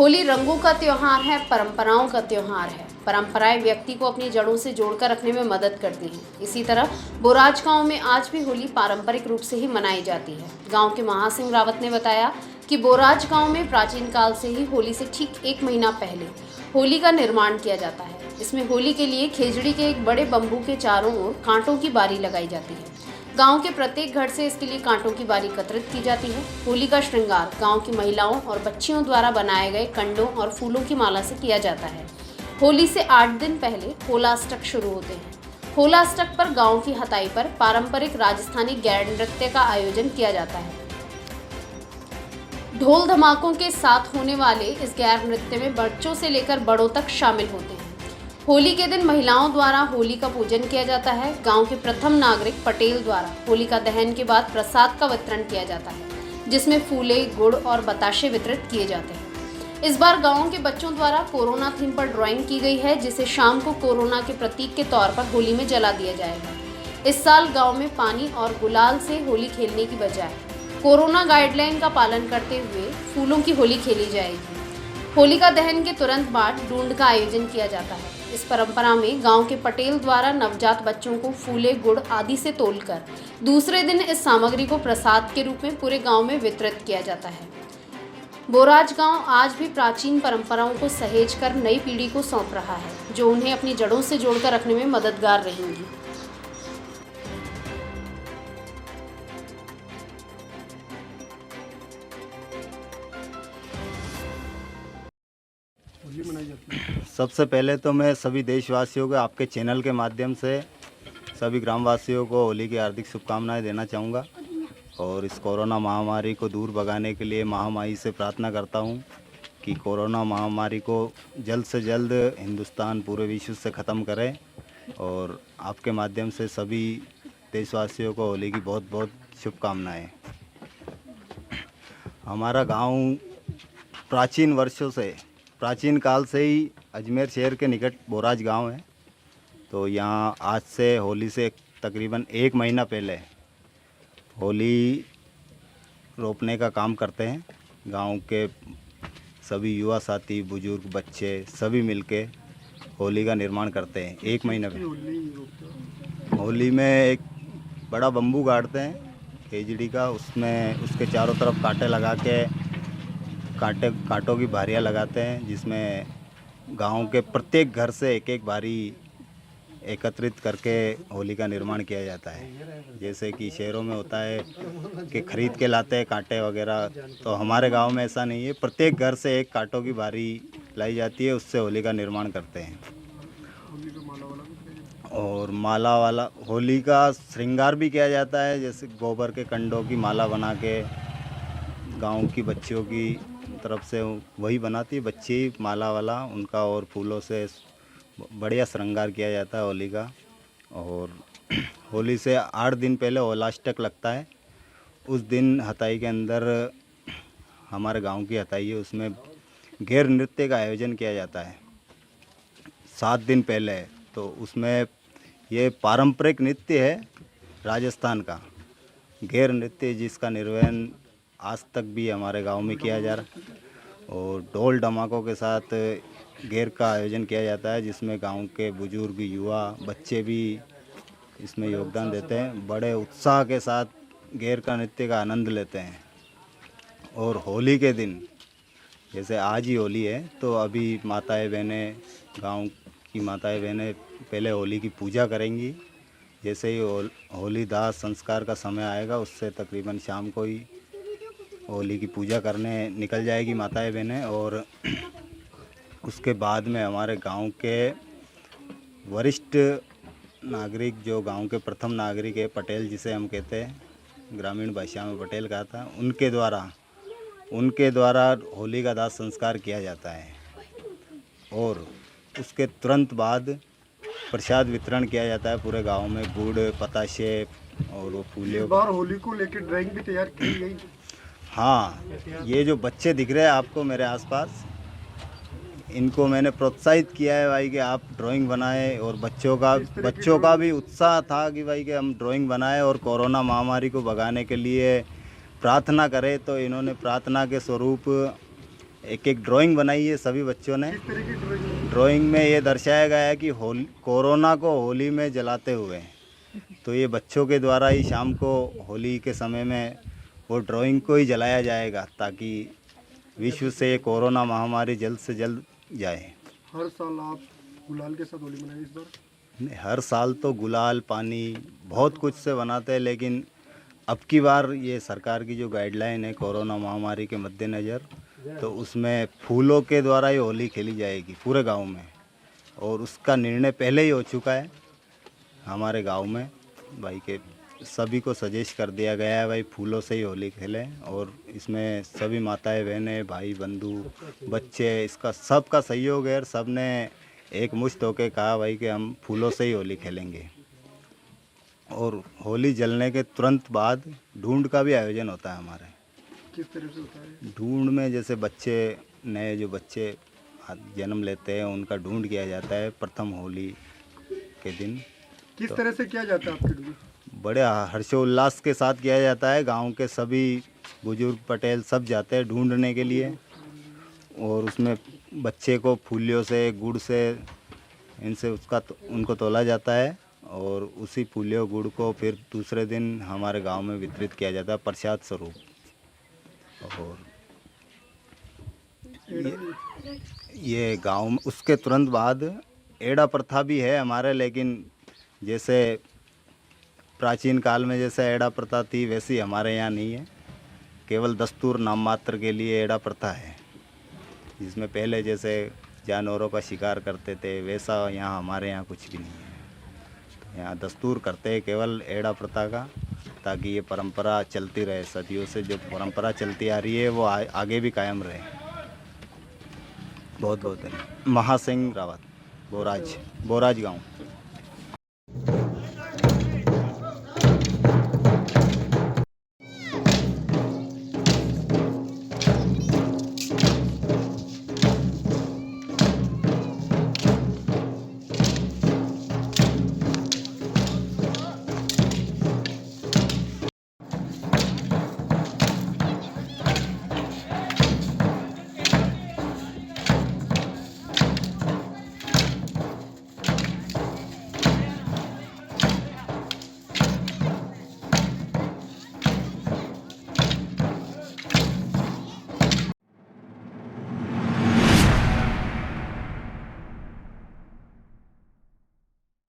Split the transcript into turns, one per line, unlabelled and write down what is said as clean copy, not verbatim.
होली रंगों का त्योहार है, परंपराओं का त्योहार है। परंपराएं व्यक्ति को अपनी जड़ों से जोड़कर रखने में मदद करती हैं। इसी तरह बोराज गांव में आज भी होली पारंपरिक रूप से ही मनाई जाती है। गांव के महासिंह रावत ने बताया कि बोराज गांव में प्राचीन काल से ही होली से ठीक 1 महीना पहले होली का निर्माण किया जाता है। इसमें होली के लिए खेजड़ी के एक बड़े बम्बू के चारों ओर कांटों की बारी लगाई जाती है। गांव के प्रत्येक घर से इसके लिए कांटों की बारी एकत्रित की जाती है। होली का श्रृंगार गांव की महिलाओं और बच्चियों द्वारा बनाए गए कंडों और फूलों की माला से किया जाता है। होली से 8 दिन पहले होलाष्टक शुरू होते हैं। होलाष्टक पर गांव की हताई पर पारंपरिक राजस्थानी गैर नृत्य का आयोजन किया जाता है। ढोल धमाकों के साथ होने वाले इस गैर नृत्य में बच्चों से लेकर बड़ों तक शामिल होते हैं। होली के दिन महिलाओं द्वारा होली का पूजन किया जाता है। गांव के प्रथम नागरिक पटेल द्वारा होलिका दहन के बाद प्रसाद का वितरण किया जाता है, जिसमें फूले, गुड़ और बताशे वितरित किए जाते हैं। इस बार गांव के बच्चों द्वारा कोरोना थीम पर ड्राइंग की गई है, जिसे शाम को कोरोना के प्रतीक के तौर पर होली में जला दिया जाएगा। इस साल गाँव में पानी और गुलाल से होली खेलने की बजाय कोरोना गाइडलाइन का पालन करते हुए फूलों की होली खेली जाएगी। होलिका दहन के तुरंत बाद डूंड का आयोजन किया जाता है। इस परंपरा में गांव के पटेल द्वारा नवजात बच्चों को फूले, गुड़ आदि से तोलकर दूसरे दिन इस सामग्री को प्रसाद के रूप में पूरे गांव में वितरित किया जाता है। बोराज गांव आज भी प्राचीन परंपराओं को सहेज कर नई पीढ़ी को सौंप रहा है, जो उन्हें अपनी जड़ों से जोड़कर रखने में मददगार रहेंगी।
सबसे पहले तो मैं सभी देशवासियों को आपके चैनल के माध्यम से सभी ग्रामवासियों को होली की हार्दिक शुभकामनाएं देना चाहूँगा और इस कोरोना महामारी को दूर भगाने के लिए महामाई से प्रार्थना करता हूँ कि कोरोना महामारी को जल्द से जल्द हिंदुस्तान पूरे विश्व से ख़त्म करे। और आपके माध्यम से सभी देशवासियों को होली की बहुत बहुत शुभकामनाएँ। हमारा गांव प्राचीन काल से ही अजमेर शहर के निकट बोराज गांव है। तो यहाँ आज से होली से तकरीबन 1 महीना पहले होली रोपने का काम करते हैं। गांव के सभी युवा साथी, बुजुर्ग, बच्चे सभी मिलके होली का निर्माण करते हैं। 1 महीना पहले होली में एक बड़ा बम्बू गाड़ते हैं खेजड़ी का, उसमें उसके चारों तरफ कांटे लगा के कांटों की बारियां लगाते हैं, जिसमें गांव के प्रत्येक घर से एक एक बारी एकत्रित करके होली का निर्माण किया जाता है। जैसे कि शहरों में होता है कि खरीद के लाते हैं कांटे वगैरह, तो हमारे गांव में ऐसा नहीं है। प्रत्येक घर से एक कांटों की बारी लाई जाती है, उससे होली का निर्माण करते हैं। और माला वाला होली का श्रृंगार भी किया जाता है, जैसे गोबर के कंडों की माला बना के गाँव की बच्चियों की तरफ से वही बनाती है बच्ची माला वाला उनका, और फूलों से बढ़िया श्रृंगार किया जाता है होली का। और होली से 8 दिन पहले होलाष्टक लगता है। उस दिन हताई के अंदर हमारे गांव की हताई है, उसमें गैर नृत्य का आयोजन किया जाता है 7 दिन पहले। तो उसमें ये पारंपरिक नृत्य है राजस्थान का गैर नृत्य, जिसका निर्वहन आज तक भी हमारे गांव में किया जा रहा है। और ढोल धमाकों के साथ गैर का आयोजन किया जाता है, जिसमें गांव के बुजुर्ग, युवा, बच्चे भी इसमें योगदान देते हैं। बड़े उत्साह के साथ गैर का नृत्य का आनंद लेते हैं। और होली के दिन, जैसे आज ही होली है, तो अभी माताएं बहनें, गांव की माताएं बहनें पहले होली की पूजा करेंगी। जैसे ही होली दाह संस्कार का समय आएगा, उससे तकरीबन शाम को ही होली की पूजा करने निकल जाएगी माताएं बहनें। और उसके बाद में हमारे गांव के वरिष्ठ नागरिक, जो गांव के प्रथम नागरिक है, पटेल जिसे हम कहते हैं, ग्रामीण भाषा में पटेल कहा था, उनके द्वारा होली का दाह संस्कार किया जाता है। और उसके तुरंत बाद प्रसाद वितरण किया जाता है पूरे गांव में, गुड़, बताशे और वो फूले।
बार होली को लेकर ड्राइंग भी तैयार की गई।
हाँ, ये जो बच्चे दिख रहे हैं आपको मेरे आसपास, इनको मैंने प्रोत्साहित किया है भाई कि आप ड्राइंग बनाएं। और बच्चों का भी उत्साह था कि भाई कि हम ड्राइंग बनाएं और कोरोना महामारी को भगाने के लिए प्रार्थना करें। तो इन्होंने प्रार्थना के स्वरूप एक एक ड्राइंग बनाई है सभी बच्चों ने।
किस तरह की ड्राइंग?
ड्राइंग में ये दर्शाया गया है कि होली, कोरोना को होली में जलाते हुए, तो ये बच्चों के द्वारा ही शाम को होली के समय में वो ड्राइंग को ही जलाया जाएगा ताकि विश्व से ये कोरोना महामारी जल्द से जल्द जाए।
हर साल आप गुलाल के साथ होली मनाएं इस बार?
हर साल तो गुलाल पानी बहुत कुछ से बनाते हैं, लेकिन अब की बार ये सरकार की जो गाइडलाइन है कोरोना महामारी के मद्देनज़र, तो उसमें फूलों के द्वारा ही होली खेली जाएगी पूरे गांव में, और उसका निर्णय पहले ही हो चुका है हमारे गांव में। भाई के सभी को सजेस्ट कर दिया गया है भाई फूलों से ही होली खेलें, और इसमें सभी माताएं बहनें भाई बंधु बच्चे इसका सबका सहयोग है। सब ने एक मुश्त होकर कहा भाई कि हम फूलों से ही होली खेलेंगे। और होली जलने के तुरंत बाद ढूंढ का भी आयोजन होता है हमारे।
किस तरह से होता है?
ढूंढ में जैसे बच्चे नए जो बच्चे जन्म लेते हैं उनका ढूंढ किया जाता है प्रथम होली के दिन।
किस तरह से किया जाता है आपके ढूंढ?
बड़े हर्षोल्लास के साथ किया जाता है। गांव के सभी बुजुर्ग पटेल सब जाते हैं ढूंढने के लिए, और उसमें बच्चे को फूलियों से गुड़ से इनसे उनको तोला जाता है, और उसी फूलियों गुड़ को फिर दूसरे दिन हमारे गांव में वितरित किया जाता है प्रसाद स्वरूप। और ये गांव में उसके तुरंत बाद एड़ा प्रथा भी है हमारे, लेकिन जैसे प्राचीन काल में जैसे एड़ा प्रथा थी वैसी हमारे यहाँ नहीं है। केवल दस्तूर नाम मात्र के लिए एड़ा प्रथा है, जिसमें पहले जैसे जानवरों का शिकार करते थे वैसा यहाँ हमारे यहाँ कुछ भी नहीं है। यहाँ दस्तूर करते हैं केवल एड़ा प्रथा का, ताकि ये परंपरा चलती रहे। सदियों से जो परंपरा चलती आ रही है वो आगे भी कायम रहे। बहुत बहुत धन्यवाद। महासिंह रावत, बोराज गांव।